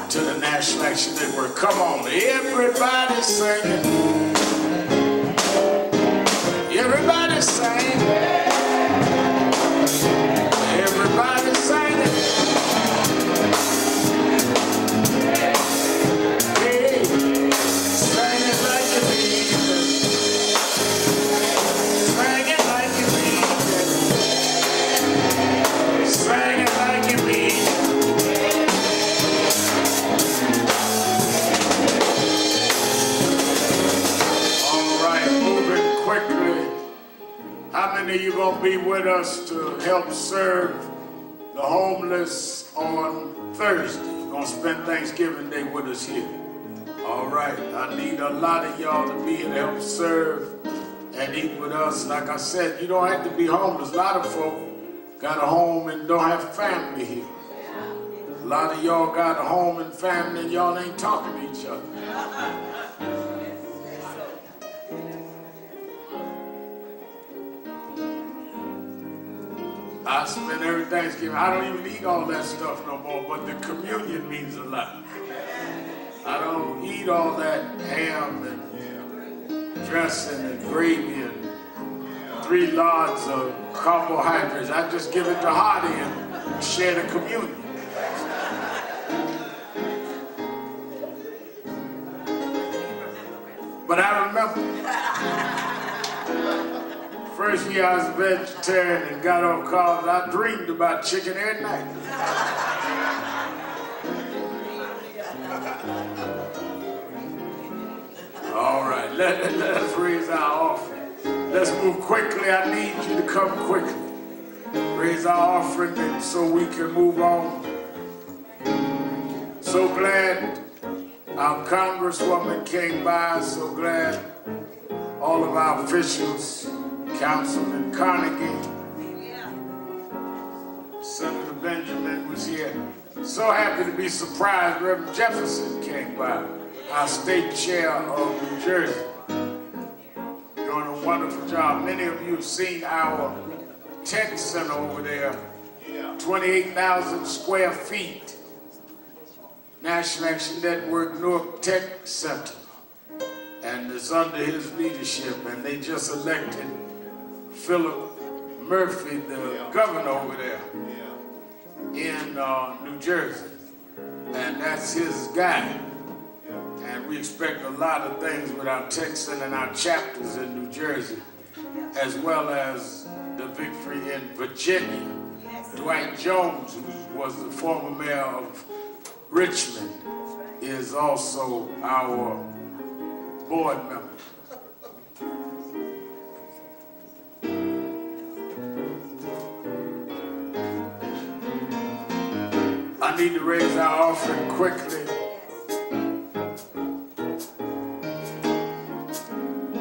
to the National Action Network. Come on, everybody singing. Everybody singing. Everybody singing. Sing it like you mean it. gonna be with us to help serve the homeless on Thursday. Gonna spend Thanksgiving Day with us here. All right, I need a lot of y'all to be here to help serve and eat with us. Like I said, you don't have to be homeless. A lot of folk got a home and don't have family here. A lot of y'all got a home and family and y'all ain't talking to each other. I spend every Thanksgiving. I don't even eat all that stuff no more, but the communion means a lot. I don't eat all that ham and dressing and gravy and 3 lots of carbohydrates. I just give it to Hardy and share the communion. But I remember first year I was a vegetarian and got off carbs, I dreamed about chicken every night. All right, let's raise our offering. Let's move quickly. I need you to come quickly. Raise our offering so we can move on. So glad our Congresswoman came by. So glad all of our officials, Councilman Carnegie, Senator Benjamin was here. So happy to be surprised Reverend Jefferson came by, our state chair of New Jersey. Doing a wonderful job. Many of you have seen our tech center over there, 28,000 square feet. National Action Network Newark Tech Center. And it's under his leadership, and they just elected Philip Murphy, the governor over there in New Jersey. And that's his guy. And we expect a lot of things with our tech center and our chapters in New Jersey, as well as the victory in Virginia. Dwight Jones, who was the former mayor of Richmond, is also our board member. I need to raise our offering quickly.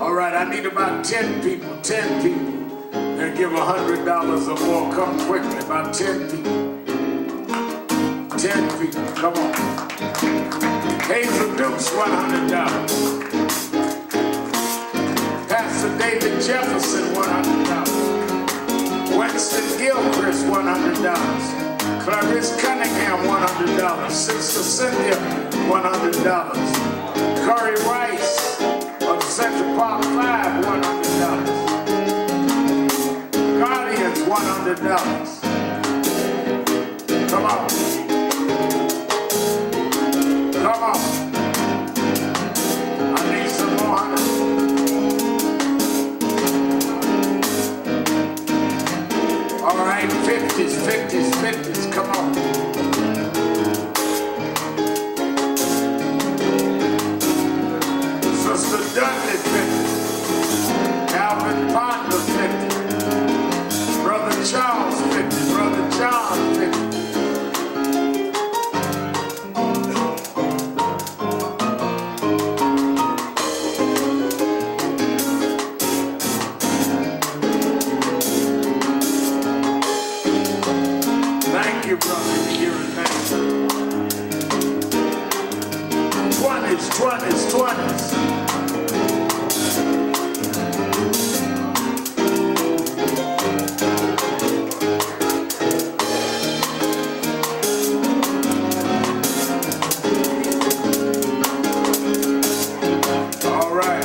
All right, I need about 10 people that give $100 or more. Come quickly, about 10 people. 10 people, come on. Hazel Dukes, $100. Pastor David Jefferson, $100. Winston Gilchrist, $100. Clarice Cunningham, $100. Sister Cynthia, $100. Curry Rice of Central Park 5, $100. Guardians, $100. Come on. Come on. I need some more hundreds. All right, 50s, 50s, 50s, come on. Sister Dudley, 50. Alvin Ponder, 50. Brother Charles, 50. Brother John, 50. Thank you, brother. You're a thank you. 20s, 20s, 20s. All right.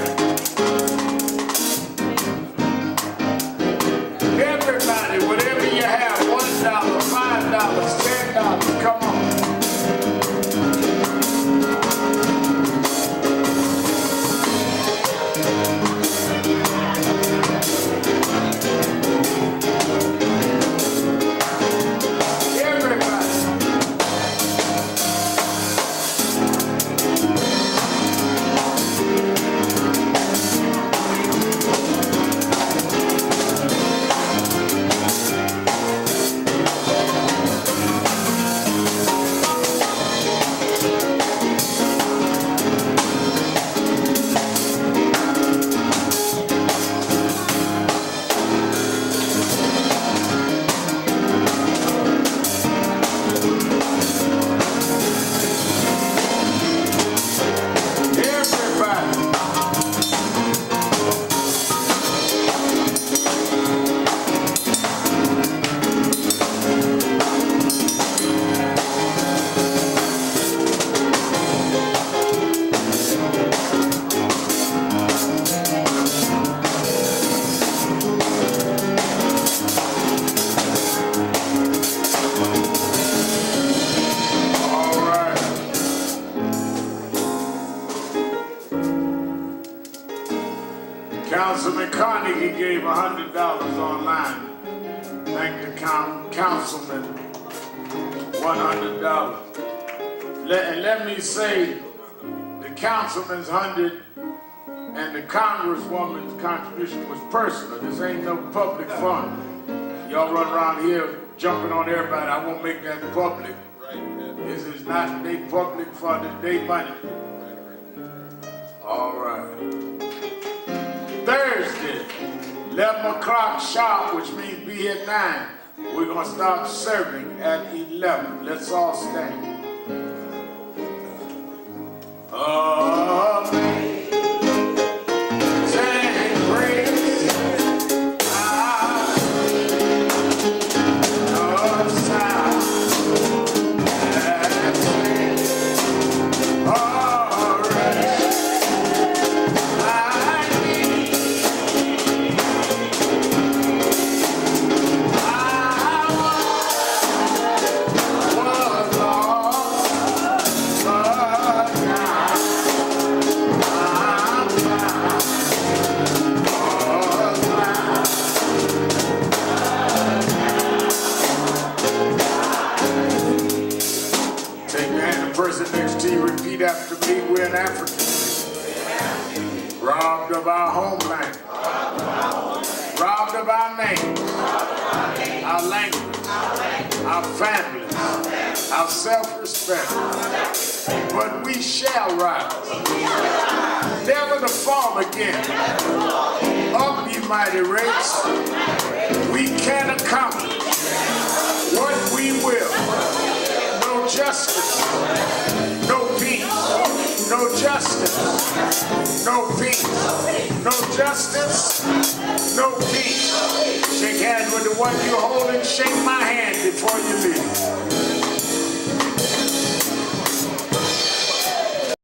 Everybody, whatever you have, $1, $5, $10, come on. Councilman Carnegie gave $100 online. Thank the councilman, $100. And let me say, the councilman's 100 and the congresswoman's contribution was personal. This ain't no public fund. Y'all run around here jumping on everybody. I won't make that public. This is not their public fund, it's their money. All right. Thursday, 11 o'clock sharp, which means be here at 9. We're going to start serving at 11. Let's all stand. Amazing grace, our sound that sings, all right. Repeat after me. We're in Africa, robbed of our homeland, robbed of our name, our language, our families, our self-respect. But we shall rise, never to fall again. Up, ye mighty race, we can accomplish what we will. No justice, no peace, no justice, no peace, no justice, no peace. Shake hands with the one you hold and shake my hand before you leave.